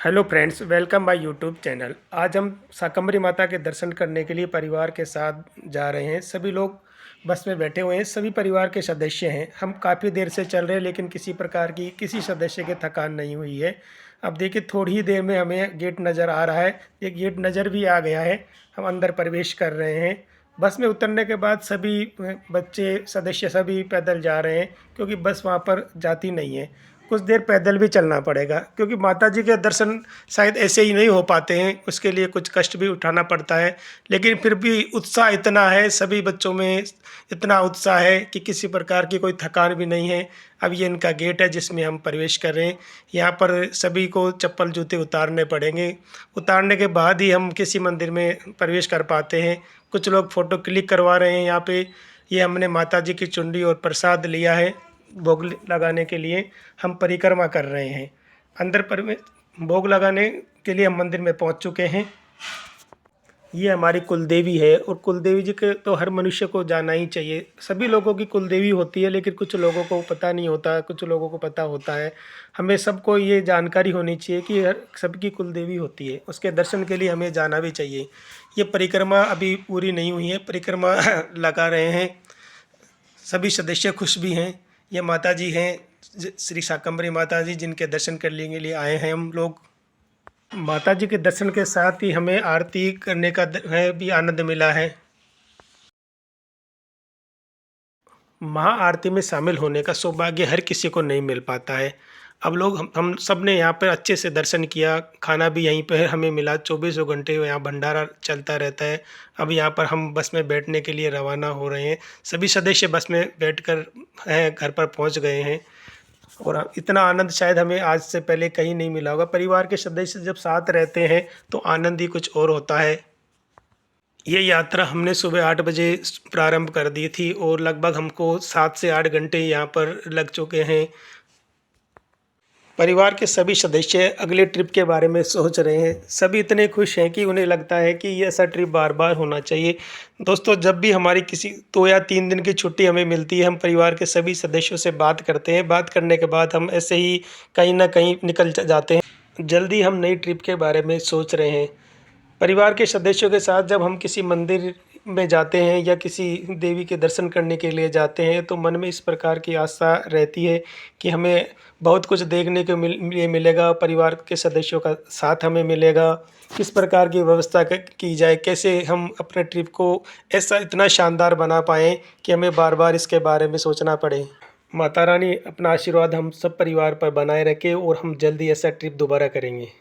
Hello friends, welcome my YouTube channel. आज हम शाकंभरी माता के दर्शन करने के लिए परिवार के साथ जा रहे हैं। सभी लोग बस में बैठे हुए हैं, सभी परिवार के सदस्य हैं। हम काफ़ी देर से चल रहे हैं लेकिन किसी प्रकार की किसी सदस्य की थकान नहीं हुई है। अब देखिए, थोड़ी ही देर में हमें गेट नज़र आ रहा है। ये गेट नज़र भी आ गया है। हम अंदर प्रवेश कर रहे हैं। बस में उतरने के बाद सभी बच्चे सदस्य सभी पैदल जा रहे हैं, क्योंकि बस वहाँ पर जाती नहीं है। कुछ देर पैदल भी चलना पड़ेगा, क्योंकि माता जी के दर्शन शायद ऐसे ही नहीं हो पाते हैं, उसके लिए कुछ कष्ट भी उठाना पड़ता है। लेकिन फिर भी उत्साह इतना है, सभी बच्चों में इतना उत्साह है कि किसी प्रकार की कोई थकान भी नहीं है। अब ये इनका गेट है जिसमें हम प्रवेश कर रहे हैं। यहाँ पर सभी को चप्पल जूते उतारने पड़ेंगे। उतारने के बाद ही हम किसी मंदिर में प्रवेश कर पाते हैं। कुछ लोग फ़ोटो क्लिक करवा रहे हैं यहाँ पे। ये हमने माता जी की चुनरी और प्रसाद लिया है भोग लगाने के लिए। हम परिक्रमा कर रहे हैं। अंदर पर भोग लगाने के लिए हम मंदिर में पहुंच चुके हैं। ये हमारी कुलदेवी है, और कुलदेवी जी के तो हर मनुष्य को जाना ही चाहिए। सभी लोगों की कुलदेवी होती है, लेकिन कुछ लोगों को पता नहीं होता, कुछ लोगों को पता होता है। हमें सबको ये जानकारी होनी चाहिए कि हर सबकी कुलदेवी होती है। उसके दर्शन के लिए हमें जाना भी चाहिए। ये परिक्रमा अभी पूरी नहीं हुई है, परिक्रमा लगा रहे हैं। सभी सदस्य खुश भी हैं। ये माता जी हैं, श्री शाकंभरी माता जी, जिनके दर्शन करने के लिए आए हैं हम लोग। माता जी के दर्शन के साथ ही हमें आरती करने का है भी आनंद मिला है। महाआरती में शामिल होने का सौभाग्य हर किसी को नहीं मिल पाता है। अब लोग हम सब ने यहाँ पर अच्छे से दर्शन किया। खाना भी यहीं पर हमें मिला। 24 घंटे यहाँ भंडारा चलता रहता है। अब यहाँ पर हम बस में बैठने के लिए रवाना हो रहे हैं। सभी सदस्य बस में बैठकर घर पर पहुँच गए हैं। और इतना आनंद शायद हमें आज से पहले कहीं नहीं मिला होगा। परिवार के सदस्य जब साथ रहते हैं तो आनंद ही कुछ और होता है। ये यात्रा हमने सुबह 8 बजे प्रारंभ कर दी थी, और लगभग हमको 7 से 8 घंटे यहाँ पर लग चुके हैं। परिवार के सभी सदस्य अगले ट्रिप के बारे में सोच रहे हैं। सभी इतने खुश हैं कि उन्हें लगता है कि ये ऐसा ट्रिप बार बार होना चाहिए। दोस्तों, जब भी हमारी किसी 2 या 3 दिन की छुट्टी हमें मिलती है, हम परिवार के सभी सदस्यों से बात करते हैं। बात करने के बाद हम ऐसे ही कहीं ना कहीं निकल जाते हैं। जल्दी हम नई ट्रिप के बारे में सोच रहे हैं। परिवार के सदस्यों के साथ जब हम किसी मंदिर में जाते हैं या किसी देवी के दर्शन करने के लिए जाते हैं, तो मन में इस प्रकार की आशा रहती है कि हमें बहुत कुछ देखने को मिलेगा। परिवार के सदस्यों का साथ हमें मिलेगा। किस प्रकार की व्यवस्था की जाए, कैसे हम अपने ट्रिप को ऐसा इतना शानदार बना पाएँ कि हमें बार बार इसके बारे में सोचना पड़े। माता रानी अपना आशीर्वाद हम सब परिवार पर बनाए रखे, और हम जल्दी ऐसा ट्रिप दोबारा करेंगे।